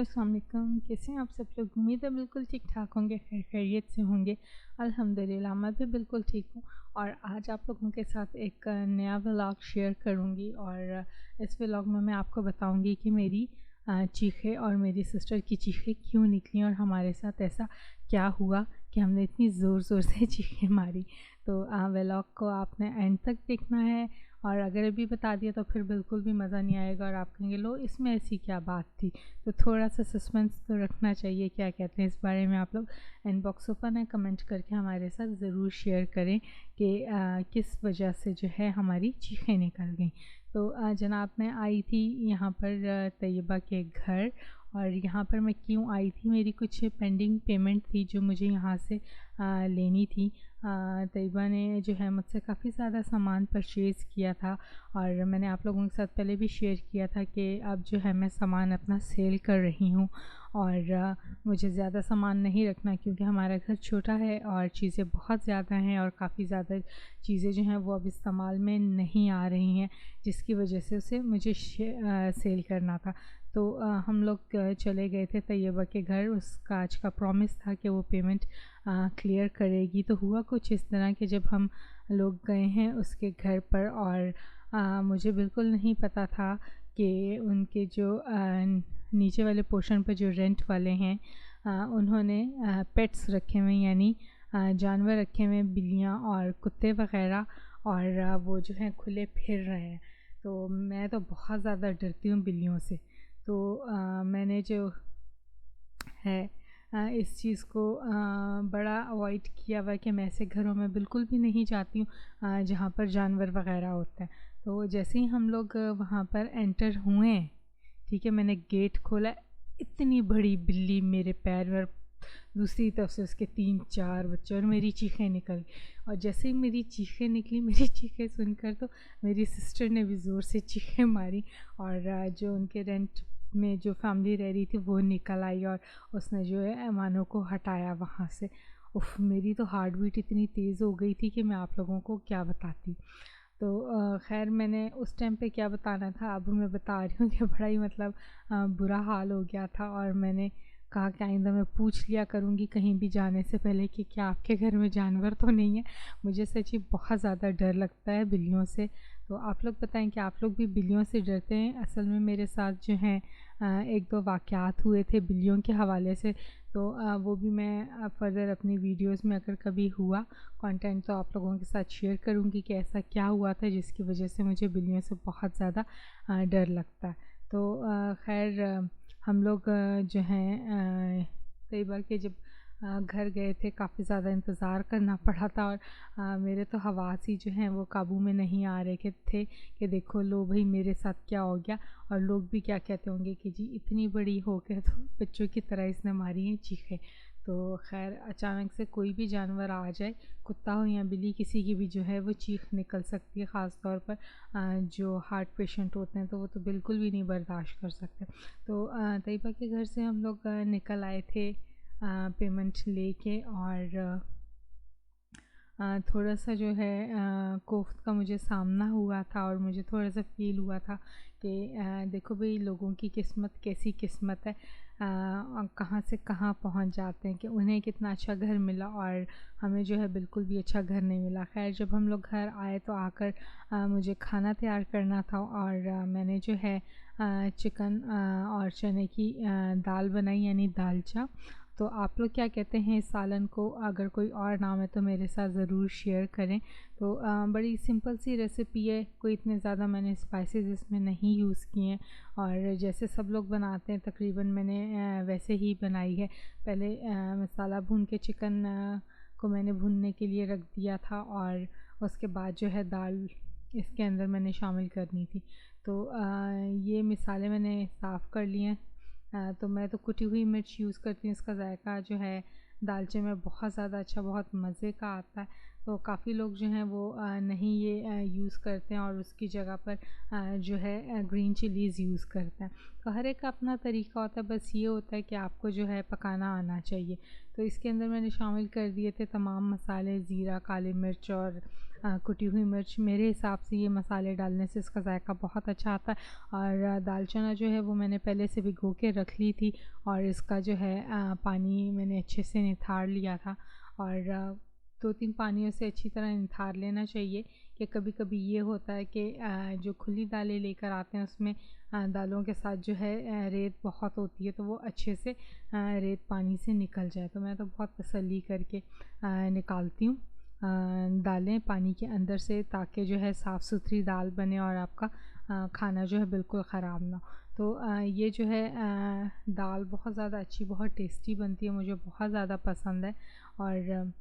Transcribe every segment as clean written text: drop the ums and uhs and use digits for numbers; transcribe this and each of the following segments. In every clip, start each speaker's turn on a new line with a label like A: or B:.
A: अस्सलाम वालेकुम। कैसे हैं आप सब लोग? उम्मीद है बिल्कुल ठीक-ठाक होंगे, खैर खैरियत से होंगे। अल्हम्दुलिल्लाह मैं भी बिल्कुल ठीक हूँ और आज आप लोगों के साथ एक नया व्लॉग शेयर करूँगी और इस व्लॉग में मैं आपको बताऊँगी कि मेरी चीखें और मेरी सिस्टर की चीखें क्यों निकली और हमारे साथ ऐसा क्या हुआ कि हमने इतनी ज़ोर-ज़ोर से चीखें मारी। तो व्लॉग को आपने एंड तक देखना है और अगर अभी बता दिया तो फिर बिल्कुल भी मज़ा नहीं आएगा और आप कहेंगे लो इसमें ऐसी क्या बात थी। तो थोड़ा सा सस्पेंस तो रखना चाहिए। क्या कहते हैं इस बारे में आप लोग इनबॉक्स ओपन है, कमेंट करके हमारे साथ ज़रूर शेयर करें कि किस वजह से जो है हमारी चीखें निकल गई। तो जनाब मैं आई थी यहाँ पर तैयबा के घर और यहाँ पर मैं क्यों आई थी, मेरी कुछ पेंडिंग पेमेंट थी जो मुझे यहाँ से लेनी थी। तैयबा ने जो है मुझसे काफ़ी ज़्यादा सामान परचेज़ किया था और मैंने आप लोगों के साथ पहले भी शेयर किया था कि अब जो है मैं सामान अपना सेल कर रही हूँ और मुझे ज़्यादा सामान नहीं रखना क्योंकि हमारा घर छोटा है और चीज़ें बहुत ज़्यादा हैं और काफ़ी ज़्यादा चीज़ें जो हैं वो अब इस्तेमाल में नहीं आ रही हैं, जिसकी वजह से उसे मुझे सेल करना था। तो हम लोग चले गए थे तैयबा के घर। उसका आज का प्रॉमिस था कि वो पेमेंट क्लियर करेगी। तो हुआ कुछ इस तरह कि जब हम लोग गए हैं उसके घर पर और मुझे बिल्कुल नहीं पता था कि उनके जो नीचे वाले पोर्शन पर जो रेंट वाले हैं उन्होंने पेट्स रखे हुए हैं, यानी जानवर रखे हुए हैं, बिल्लियाँ और कुत्ते वग़ैरह और वो जो हैं खुले फिर रहे हैं। तो मैं तो बहुत ज़्यादा डरती हूँ बिल्लियों से। तो मैंने जो है इस चीज़ को बड़ा अवॉइड किया हुआ है कि मैं ऐसे घरों में बिल्कुल भी नहीं जाती हूँ जहाँ पर जानवर वग़ैरह होते हैं। तो जैसे ही हम लोग वहाँ पर एंटर हुए, ठीक है, मैंने गेट खोला, इतनी बड़ी बिल्ली मेरे पैर में, दूसरी तरफ से उसके 3-4 बच्चे और मेरी चीखें निकल गई। और जैसे ही मेरी चीखें निकली, मेरी चीखें सुनकर तो मेरी सिस्टर ने भी ज़ोर से चीखें मारी और जो उनके रेंट में जो फैमिली रह रही थी वो निकल आई और उसने जो है मेहमानों को हटाया वहाँ से। उफ़! मेरी तो हार्ट बीट इतनी तेज़ हो गई थी कि मैं आप लोगों को क्या बताती। तो ख़ैर मैंने उस टाइम पे क्या बताना था अब मैं बता रही हूँ कि बड़ा ही मतलब बुरा हाल हो गया था और मैंने कहा कि आइंदा मैं पूछ लिया करूँगी कहीं भी जाने से पहले कि क्या आपके घर में जानवर तो नहीं है। मुझे सच्ची बहुत ज़्यादा डर लगता है बिल्लियों से। तो आप लोग बताएं कि आप लोग भी बिल्लियों से डरते हैं? असल में मेरे साथ जो हैं 1-2 वाक़यात हुए थे बिल्लियों के हवाले से। तो वो भी मैं फ़र्दर अपनी वीडियोज़ में अगर कभी हुआ कंटेंट तो आप लोगों के साथ शेयर करूँगी कि ऐसा क्या हुआ था जिसकी वजह से मुझे बिल्लियों से बहुत ज़्यादा डर लगता है। तो ख़ैर हम लोग जो हैं कई बार के जब घर गए थे काफ़ी ज़्यादा इंतज़ार करना पड़ा था और मेरे तो हवास ही जो हैं वो काबू में नहीं आ रहे थे कि देखो लो भई मेरे साथ क्या हो गया और लोग भी क्या कहते होंगे कि जी इतनी बड़ी हो के तो बच्चों की तरह इसने मारी हैं चीखें। तो ख़ैर अचानक से कोई भी जानवर आ जाए, कुत्ता हो या बिल्ली, किसी की भी जो है वो चीख निकल सकती है। ख़ास तौर पर जो हार्ट पेशेंट होते हैं तो वो तो बिल्कुल भी नहीं बर्दाश्त कर सकते। तो तैयबा के घर से हम लोग निकल आए थे पेमेंट लेके और थोड़ा-सा जो है कोफ्त का मुझे सामना हुआ था और मुझे थोड़ा-सा फ़ील हुआ था कि देखो भई लोगों की किस्मत कैसी किस्मत है, कहाँ से कहाँ पहुँच जाते हैं कि उन्हें कितना अच्छा घर मिला और हमें जो है बिल्कुल भी अच्छा घर नहीं मिला। ख़ैर जब हम लोग घर आए तो आकर मुझे खाना तैयार करना था और मैंने जो है चिकन और चने की दाल बनाई, यानी दालचा। तो आप लोग क्या कहते हैं इस सालन को? अगर कोई और नाम है तो मेरे साथ ज़रूर शेयर करें। तो बड़ी सिंपल सी रेसिपी है, कोई इतने ज़्यादा मैंने स्पाइसेस इसमें नहीं यूज़ किए हैं और जैसे सब लोग बनाते हैं तकरीबन मैंने वैसे ही बनाई है। पहले मसाला भून के चिकन को मैंने भूनने के लिए रख दिया था और उसके बाद जो है दाल इसके अंदर मैंने शामिल करनी थी। तो ये मिसाले मैंने साफ़ कर लिए हैं। तो मैं तो कुटी हुई मिर्च यूज़ करती हूँ, इसका ज़ायका जो है दालचे में बहुत ज़्यादा अच्छा, बहुत मज़े का आता है। तो काफ़ी लोग जो हैं वो नहीं ये यूज़ करते हैं और उसकी जगह पर जो है ग्रीन चिलीज़ यूज़ करते हैं। तो हर एक का अपना तरीका होता है, बस ये होता है कि आपको जो है पकाना आना चाहिए। तो इसके अंदर मैंने शामिल कर दिए थे तमाम मसाले, ज़ीरा, काली मिर्च और कुटी हुई मिर्च। मेरे हिसाब से ये मसाले डालने से इसका ज़ायका बहुत अच्छा आता है। और दाल चना जो है वो मैंने पहले से भिगो के रख ली थी और इसका जो है पानी मैंने अच्छे से निथार लिया था। और 2-3 पानियों से अच्छी तरह निथार लेना चाहिए कि कभी-कभी ये होता है कि जो खुली दालें लेकर आते हैं उसमें दालों के साथ जो है रेत बहुत होती है, तो वो अच्छे से रेत पानी से निकल जाए। तो मैं तो बहुत तसल्ली करके निकालती हूँ दालें पानी के अंदर से, ताकि जो है साफ़ सुथरी दाल बने और आपका खाना जो है बिल्कुल ख़राब ना हो। तो ये जो है दाल बहुत ज़्यादा अच्छी, बहुत टेस्टी बनती है, मुझे बहुत ज़्यादा पसंद है। और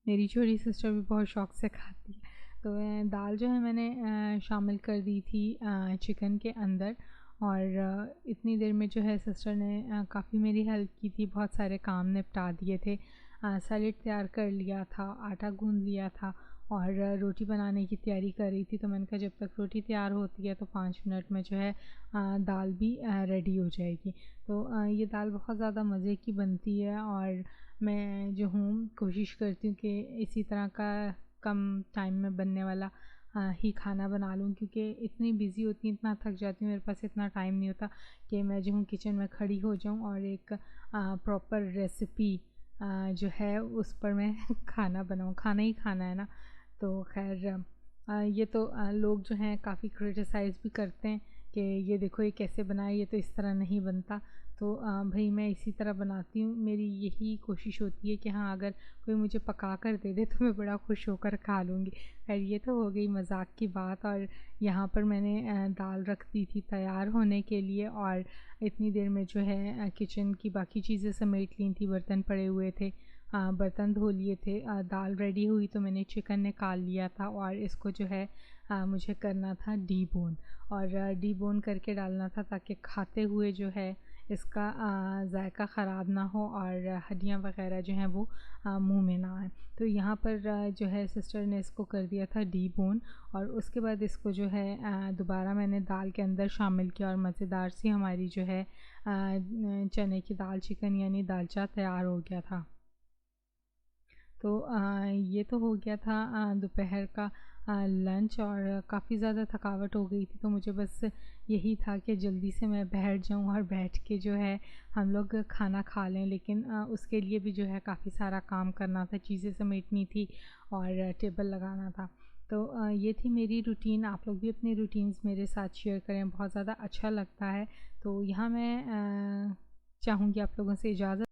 A: मेरी छोटी सिस्टर भी बहुत शौक़ से खाती है। तो दाल जो है मैंने शामिल कर दी थी चिकन के अंदर। और इतनी देर में जो है सिस्टर ने काफ़ी मेरी हेल्प की थी, बहुत सारे काम निपटा दिए थे। सैलेड तैयार कर लिया था, आटा गूँध लिया था और रोटी बनाने की तैयारी कर रही थी। तो मैंने कहा जब तक रोटी तैयार होती है तो 5 मिनट में जो है दाल भी रेडी हो जाएगी। तो ये दाल बहुत ज़्यादा मज़े की बनती है और मैं जो हूँ कोशिश करती हूँ कि इसी तरह का कम टाइम में बनने वाला ही खाना बना लूँ, क्योंकि इतनी बिज़ी होती हूँ, इतना थक जाती हूँ, मेरे पास इतना टाइम नहीं होता कि मैं जो हूँ किचन में खड़ी हो जाऊँ और एक प्रॉपर रेसिपी जो है उस पर मैं खाना बनाऊँ। खाना ही खाना है ना। तो ख़ैर ये तो लोग जो हैं काफ़ी क्रिटिसाइज़ भी करते हैं कि ये देखो ये कैसे बना है, ये तो इस तरह नहीं बनता। तो भई मैं इसी तरह बनाती हूँ। मेरी यही कोशिश होती है कि हाँ, अगर कोई मुझे पका कर दे दे तो मैं बड़ा खुश होकर खा लूँगी। ख़ैर ये तो हो गई मज़ाक की बात। और यहाँ पर मैंने दाल रख दी थी तैयार होने के लिए और इतनी देर में जो है किचन की बाकी चीज़ें समेट ली थी, बर्तन पड़े हुए थे। बर्तन धो लिए थे। दाल रेडी हुई तो मैंने चिकन निकाल लिया था और इसको जो है मुझे करना था डीबोन। और डीबोन करके डालना था ताकि खाते हुए जो है इसका ज़ायका ख़राब ना हो और हड्डियाँ वग़ैरह जो हैं वो मुँह में ना आएँ। तो यहाँ पर जो है सिस्टर ने इसको कर दिया था डीबोन और उसके बाद इसको जो है दोबारा मैंने दाल के अंदर शामिल किया और मज़ेदार सी हमारी जो है चने की दाल चिकन यानी दालचा तैयार हो गया था। तो ये तो हो गया था दोपहर का लंच। और काफ़ी ज़्यादा थकावट हो गई थी, तो मुझे बस यही था कि जल्दी से मैं बैठ जाऊँ और बैठ के जो है हम लोग खाना खा लें। लेकिन उसके लिए भी जो है काफ़ी सारा काम करना था, चीज़ें समेटनी थी और टेबल लगाना था। तो ये थी मेरी रूटीन। आप लोग भी अपनी रूटीन्स मेरे साथ शेयर करें, बहुत ज़्यादा अच्छा लगता है। तो यहाँ मैं चाहूँगी आप लोगों से इजाज़त।